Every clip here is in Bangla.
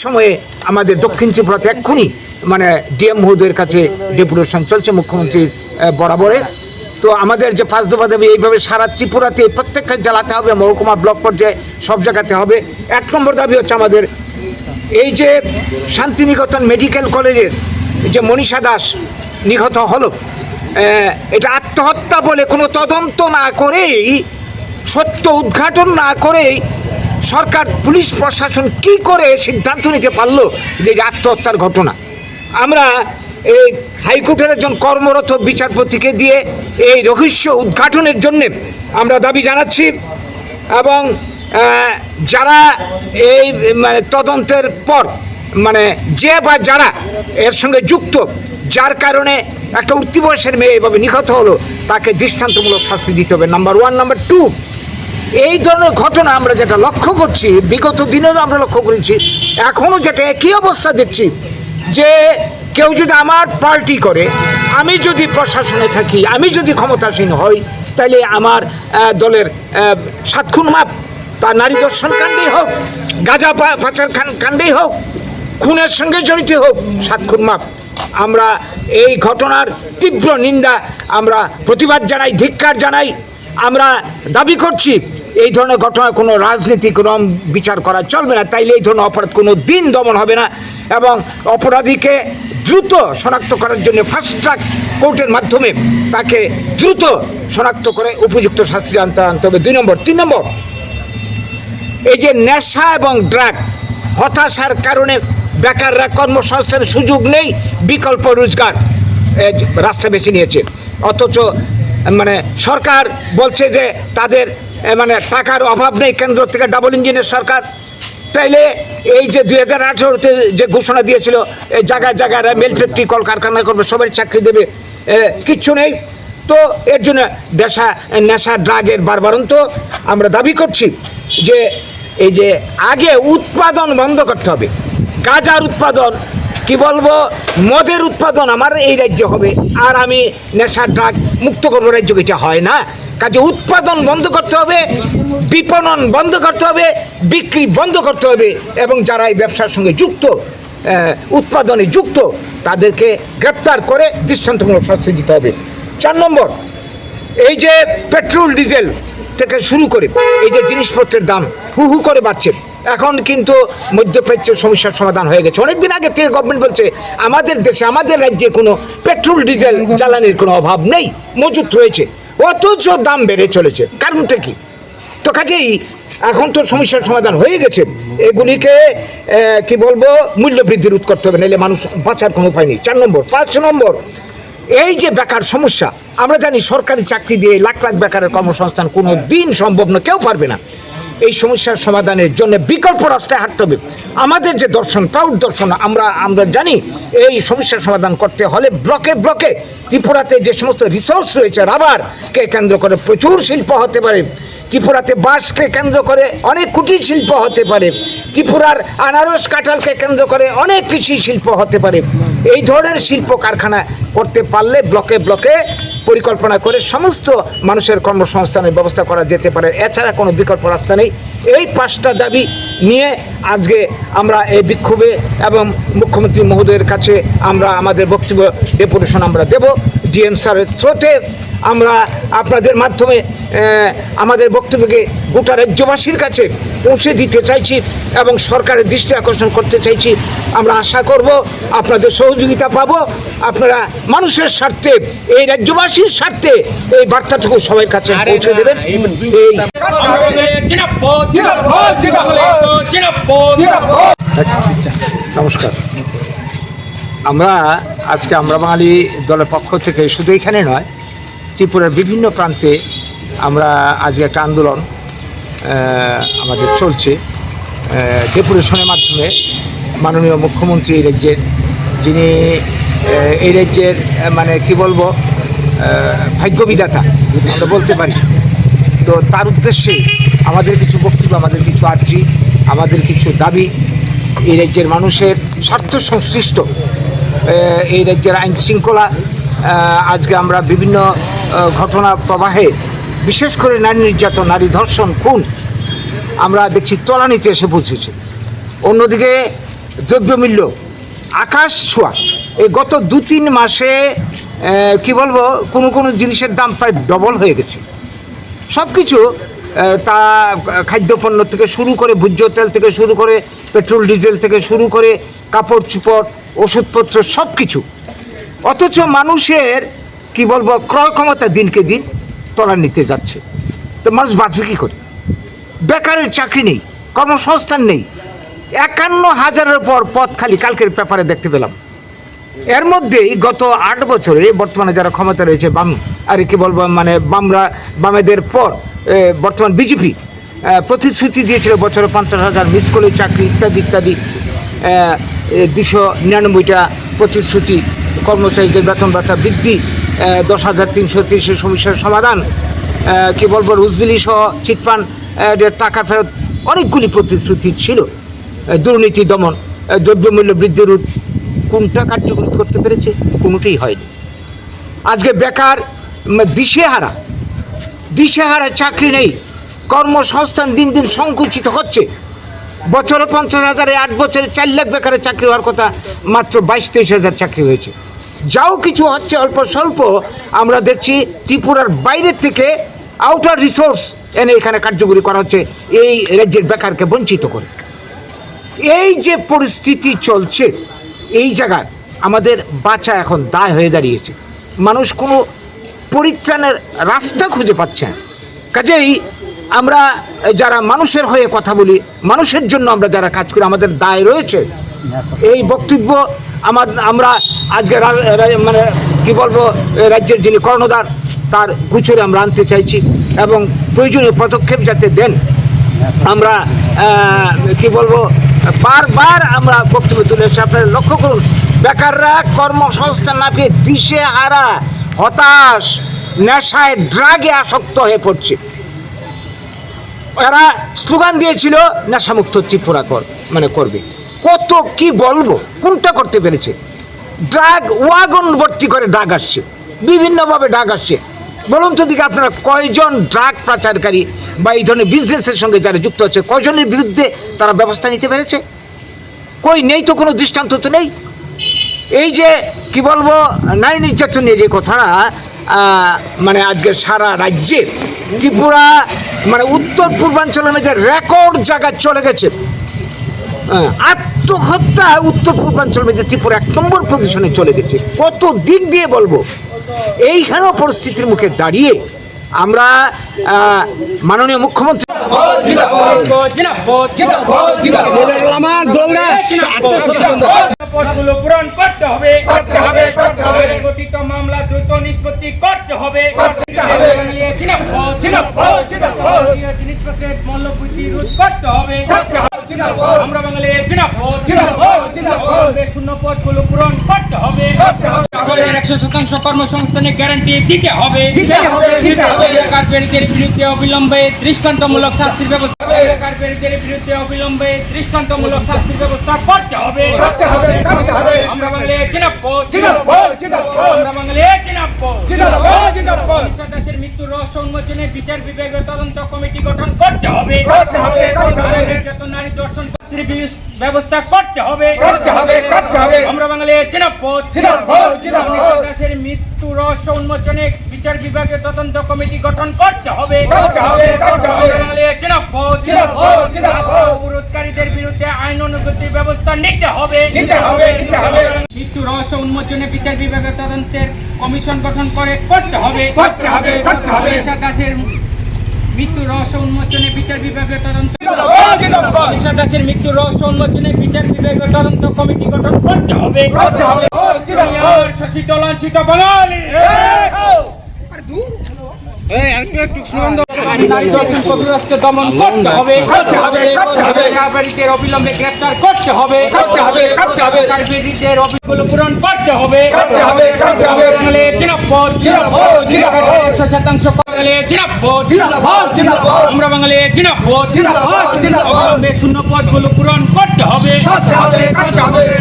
সময়ে আমাদের দক্ষিণ ত্রিপুরাতে এক্ষুনি মানে ডিএম মহোদয়ের কাছে ডেপুটেশন চলছে মুখ্যমন্ত্রীর বরাবরে। তো আমাদের যে 5 দফা দাবি এইভাবে সারা ত্রিপুরাতে প্রত্যেকটা জেলাতে হবে, মহকুমা ব্লক পর্যায়ে সব জায়গাতে হবে। 1 নম্বর দাবি হচ্ছে আমাদের এই যে শান্তিনিকেতন মেডিকেল কলেজের যে মনীষা দাস নিহত হলো, এটা আত্মহত্যা বলে কোনো তদন্ত না করেই, সত্য উদ্ঘাটন না করেই সরকার পুলিশ প্রশাসন কি করে সিদ্ধান্ত নিতে পারলো যে আত্মহত্যার ঘটনা। আমরা এই হাইকোর্টের একজন কর্মরত বিচারপতিকে দিয়ে এই রহস্য উদ্ঘাটনের জন্যে আমরা দাবি জানাচ্ছি, এবং যারা এই মানে তদন্তের পর মানে যে বা যারা এর সঙ্গে যুক্ত, যার কারণে একটা উঠতি বয়সের মেয়ে এভাবে নিহত হলো, তাকে দৃষ্টান্তমূলক শাস্তি দিতে হবে, নাম্বার 1। নাম্বার 2, এই ধরনের ঘটনা আমরা যেটা লক্ষ্য করছি, বিগত দিনেও আমরা লক্ষ্য করেছি, এখনও যেটা একই অবস্থা দেখছি, যে কেউ যদি আমার পার্টি করে, আমি যদি প্রশাসনে থাকি, আমি যদি ক্ষমতাসীন হই, তাহলে আমার দলের 7 খুন মাপ, তার নারী দর্শন কাণ্ডেই হোক, গাঁজা পাচার কাণ্ডেই হোক, খুনের সঙ্গে জড়িত হোক, 7 খুন মাপ। আমরা এই ঘটনার তীব্র নিন্দা, আমরা প্রতিবাদ জানাই, ধিক্কার জানাই। আমরা দাবি করছি এই ধরনের ঘটনা কোনো রাজনীতিক বিচার করা চলবে না, তাইলে এই ধরনের অপরাধ কোনো দিন দমন হবে না, এবং অপরাধীকে দ্রুত শনাক্ত করার জন্য ফাস্ট ট্র্যাক কোর্টের মাধ্যমে তাকে দ্রুত শনাক্ত করে উপযুক্ত শাস্তি আনতে হবে। 2 নম্বর। 3 নম্বর, এই যে নেশা এবং ড্রাগ, হতাশার কারণে বেকাররা কর্মসংস্থানের সুযোগ নেই, বিকল্প রোজগার রাস্তা বেছে নিয়েছে, অথচ মানে সরকার বলছে যে তাদের মানে টাকার অভাব নেই, কেন্দ্র থেকে ডাবল ইঞ্জিনের সরকার। তাইলে এই যে 2018-তে যে ঘোষণা দিয়েছিল এই জায়গায় জায়গায় মেল ফ্যাক্টরি কলকারখানা করবে, সবাই চাকরি দেবে, কিচ্ছু নেই। তো এর জন্য নেশা ড্রাগের বারবারন্ত আমরা দাবি করছি যে এই যে আগে উৎপাদন বন্ধ করতে হবে, গাঁজার উৎপাদন, কি বলবো, মদের উৎপাদন আমার এই রাজ্যে হবে, আর আমি নেশা ড্রাগ মুক্ত করবো রাজ্য, এটা হয় না। কাজে উৎপাদন বন্ধ করতে হবে, বিপণন বন্ধ করতে হবে, বিক্রি বন্ধ করতে হবে, এবং যারা এই ব্যবসার সঙ্গে যুক্ত, উৎপাদনে যুক্ত, তাদেরকে গ্রেপ্তার করে দৃষ্টান্তমূলক শাস্তি দিতে হবে। 4 নম্বর, এই যে পেট্রোল ডিজেল থেকে শুরু করে এই যে জিনিসপত্রের দাম হু হু করে বাড়ছে, এখন কিন্তু মধ্যপ্রাচ্যের সমস্যার সমাধান হয়ে গেছে। অনেকদিন আগে থেকে গভর্নমেন্ট বলছে আমাদের দেশে, আমাদের রাজ্যে কোনো পেট্রোল ডিজেল জ্বালানির কোনো অভাব নেই, মজুত রয়েছে, অথচ দাম বেড়ে চলেছে। কারণটা কি? তো কাজেই এখন তো সমস্যার সমাধান হয়ে গেছে, এগুলিকে কি বলবো, মূল্য বৃদ্ধি রোধ করতে হবে, নাহলে মানুষ বাঁচার কোনো উপায় নেই। 4 নম্বর। 5 নম্বর, এই যে বেকার সমস্যা, আমরা জানি সরকারি চাকরি দিয়ে লাখ লাখ বেকারের কর্মসংস্থান কোনো দিন সম্ভব না, কেউ পারবে না। এই সমস্যার সমাধানের জন্য বিকল্প রাস্তায় হাঁটতে হবে। আমাদের যে দর্শন, প্রাউড দর্শন, আমরা জানি এই সমস্যার সমাধান করতে হলে ব্লকে ব্লকে ত্রিপুরাতে যে সমস্ত রিসোর্স রয়েছে, রাবারকে কেন্দ্র করে প্রচুর শিল্প হতে পারে, ত্রিপুরাতে বাঁশকে কেন্দ্র করে অনেক কুটির শিল্প হতে পারে, ত্রিপুরার আনারস কাঁঠালকে কেন্দ্র করে অনেক কৃষি শিল্প হতে পারে। এই ধরনের শিল্প কারখানা করতে পারলে ব্লকে ব্লকে পরিকল্পনা করে সমস্ত মানুষের কর্মসংস্থানের ব্যবস্থা করা যেতে পারে, এছাড়া কোনো বিকল্প রাস্তা নেই। এই 5টা দাবি নিয়ে আজকে আমরা এই বিক্ষোভে এবং মুখ্যমন্ত্রী মহোদয়ের কাছে আমরা আমাদের বক্তব্য ডেপুটেশন আমরা দেব। ডিএম স্যারের থ্রুতে আমরা আপনাদের মাধ্যমে আমাদের বক্তব্যকে গোটা রাজ্যবাসীর কাছে পৌঁছে দিতে চাইছি এবং সরকারের দৃষ্টি আকর্ষণ করতে চাইছি। আমরা আশা করব আপনাদের সহযোগিতা পাব, আপনারা মানুষের স্বার্থে, এই রাজ্যবাসীর স্বার্থে এই বার্তাটুকু সবার কাছে পৌঁছে দেবেন। নমস্কার। আজকে আমরা বাঙালি দলের পক্ষ থেকে শুধু এখানে নয়, ত্রিপুরার বিভিন্ন প্রান্তে আমরা আজকে একটা আন্দোলন আমাদের চলছে, ডেপুটেশনের মাধ্যমে মাননীয় মুখ্যমন্ত্রী এই রাজ্যের, যিনি এই রাজ্যের মানে কি বলবো ভাগ্যবিধাতা আমরা বলতে পারি, তো তার উদ্দেশ্যে আমাদের কিছু বক্তব্য, আমাদের কিছু আর্জি, আমাদের কিছু দাবি, এই রাজ্যের মানুষের স্বার্থ সংশ্লিষ্ট এই রাজ্যের আইন শৃঙ্খলা, আজকে আমরা বিভিন্ন ঘটনা প্রবাহে, বিশেষ করে নারী নির্যাতন, নারী ধর্ষণ, খুন আমরা দেখছি তলানিতে এসে পৌঁছেছে। অন্যদিকে দ্রব্যমূল্য আকাশ ছোঁয়া। এই গত 2-3 মাসে কি বলবো, কোনো কোনো জিনিসের দাম প্রায় ডবল হয়ে গেছে। সব কিছু তা খাদ্যপণ্য থেকে শুরু করে, ভোজ্য তেল থেকে শুরু করে, পেট্রোল ডিজেল থেকে শুরু করে, কাপড় চোপড়, ওষুধপত্র সব কিছু। অথচ মানুষের কি বলবো ক্রয় ক্ষমতা দিনকে দিন ত্বরান্বিত যাচ্ছে। তো মানুষ বাঁচবে কী করে? বেকারের চাকরি নেই, কর্মসংস্থান নেই। 51,000-এর পর পদ খালি, কালকের পেপারে দেখতে পেলাম। এর মধ্যেই গত 8 বছরে বর্তমানে যারা ক্ষমতা রয়েছে বাম, আর কি বলবো মানে বামেদের পর বর্তমান বিজেপি প্রতিশ্রুতি দিয়েছিল বছরে 50,000 মিস কলেজ চাকরি ইত্যাদি ইত্যাদি, 299টা প্রতিশ্রুতি, কর্মচারীদের বেতন ভাতা বৃদ্ধি, 10,330 সমস্যার সমাধান, কি বলবো রুজবিলি সহ চিটফান্ড টাকা ফেরত, অনেকগুলি প্রতিশ্রুতি ছিল। দুর্নীতি দমন, দ্রব্যমূল্য বৃদ্ধি রোধ, কোনটা কার্যকরী করতে পেরেছে? কোনোটাই হয়নি। আজকে বেকার, দিশেহারা, চাকরি নেই, কর্মসংস্থান দিন দিন সংকুচিত হচ্ছে। বছরে 50,000-এ 8 বছরে 4 লাখ বেকারের চাকরি হওয়ার কথা, মাত্র 22-23 হাজার চাকরি হয়েছে। যাও কিছু হচ্ছে অল্প স্বল্প, আমরা দেখছি ত্রিপুরার বাইরের থেকে আউটার রিসোর্স এনে এখানে কার্যকরী করা হচ্ছে এই রাজ্যের বেকারকে বঞ্চিত করে। এই যে পরিস্থিতি চলছে, এই জায়গায় আমাদের বাঁচা এখন দায় হয়ে দাঁড়িয়েছে। মানুষ কোনো পরিত্রাণের রাস্তা খুঁজে পাচ্ছে না। কাজেই আমরা যারা মানুষের হয়ে কথা বলি, মানুষের জন্য আমরা যারা কাজ করি, আমাদের দায় রয়েছে। এই বক্তব্য আমরা আজকে মানে কি বলবো রাজ্যের যিনি কর্ণধার তার গোচরে আমরা আনতে চাইছি, এবং প্রয়োজনীয় পদক্ষেপ যাতে দেন। আমরা কি বলবো বারবার আমরা বক্তব্য তুলে এসে আপনারা লক্ষ্য করুন, বেকাররা কর্মসংস্থান না পেয়ে দিশেহারা, হতাশ, নেশায়, ড্রাগে আসক্ত হয়ে পড়ছে। এরা স্লোগান দিয়েছিল নেশামুক্ত ত্রিপুরা করবে। কত কি বলবো, কোনটা করতে পেরেছে? ড্রাগ ওয়াগন ভর্তি করে ড্রাগ আসছে, বিভিন্নভাবে ড্রাগ আসছে। বলুন তো দিকে আপনারা কয়জন ড্রাগ পাচারকারী বা এই ধরনের বিজনেসের সঙ্গে যারা যুক্ত আছে, কয়জনের বিরুদ্ধে তারা ব্যবস্থা নিতে পেরেছে? কই নেই তো, কোনো দৃষ্টান্ত তো নেই। এই যে কি বলবো নারী নির্যাতন নিয়ে যে কথাটা মানে আজকে সারা রাজ্যে, ত্রিপুরা মানে উত্তর পূর্বাঞ্চলের মধ্যে রেকর্ড জায়গায় চলে গেছে। আত্মহত্যা উত্তর পূর্বাঞ্চলের মধ্যে ত্রিপুরা 1 নম্বর পজিশনে চলে গেছে। কত দিক দিয়ে বলবো। এইখানেও পরিস্থিতির মুখে দাঁড়িয়ে আমরা মাননীয় মুখ্যমন্ত্রী পূরণ করতে হবে, গঠিত মামলা দ্রুত নিষ্পত্তি করতে হবে, জিনিসপত্রের মূল্যবৃদ্ধি রোধ করতে হবে। আমরা বাঙালি শূন্য পদগুলো পূরণ করতে হবে। 100% কর্মসংস্থানের গ্যারান্টি দিতে হবে। কারবারিদের বিরুদ্ধে অবিলম্বে দৃষ্টান্তমূলক শাস্তির ব্যবস্থা, কারবারিদের বিরুদ্ধে অবিলম্বে দৃষ্টান্তমূলক শাস্তির ব্যবস্থা করতে হবে। আমরা বাঙালি আমরা বাঙালি দাসের মৃত্যুর রহস্য উন্মোচনে বিচার বিভাগীয় তদন্ত কমিটি গঠন করতে হবে। যত নারী দর্শন ব্যবস্থা করতে হবে। আমরা বাঙালি দাসের মৃত্যু রহস্য উন্মোচনে বিচার বিভাগীয় তদন্ত কমিটি গঠন করতে হবে। অবরোধকারীদের বিরুদ্ধে আইন অনুগতির ব্যবস্থা নিতে হবে। মৃত্যু রহস্য উন্মোচনে বিচার বিভাগীয় তদন্তের কমিশন গঠন করতে হবে। দাসের মৃত্যু রহস্য উন্মোচনে বিচার বিভাগীয় তদন্ত, দাসের মৃত্যু রহস্য উন্মোচনে বিচার বিভাগীয় তদন্ত কমিটি গঠন করতে হবে। শোষিত লাঞ্ছিত বাঙালি দমন করতে হবে। কারবারিদের অবিলম্বে গ্রেপ্তার করতে হবে। কারবারিদের অভিযোগগুলো পূরণ করতে হবে। 100% বাঙালি জিন্দাবাদ জিন্দাবাদ জিন্দাবাদ আমরা বাঙালি জিন্দাবাদ জিন্দাবাদ জিন্দাবাদ অবিলম্বে শূন্য পদগুলো পূরণ করতে হবে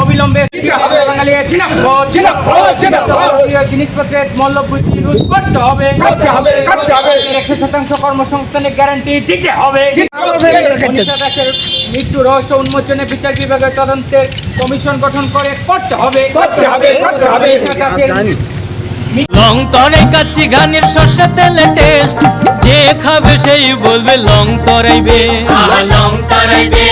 অবিলম্বে হবে। বাঙালি জিন্দাবাদ জিন্দাবাদ জিন্দাবাদ জাতীয় জিনিসপত্রের মূল্যবৃদ্ধি রোধ করতে হবে 100% কর্মসংস্থানের গ্যারান্টি দিতে হবে মনীষা দাসের মৃত্যু রহস্য উন্মোচনে বিচার বিভাগের তদন্তের কমিশন গঠন করে করতে হবে মনীষা দাসের লং তরাই কাচ্চি ঘানির সর্ষে তেলে টেস্ট যে খাবে সেই বলবে লং তরাইবে লং তরাইবে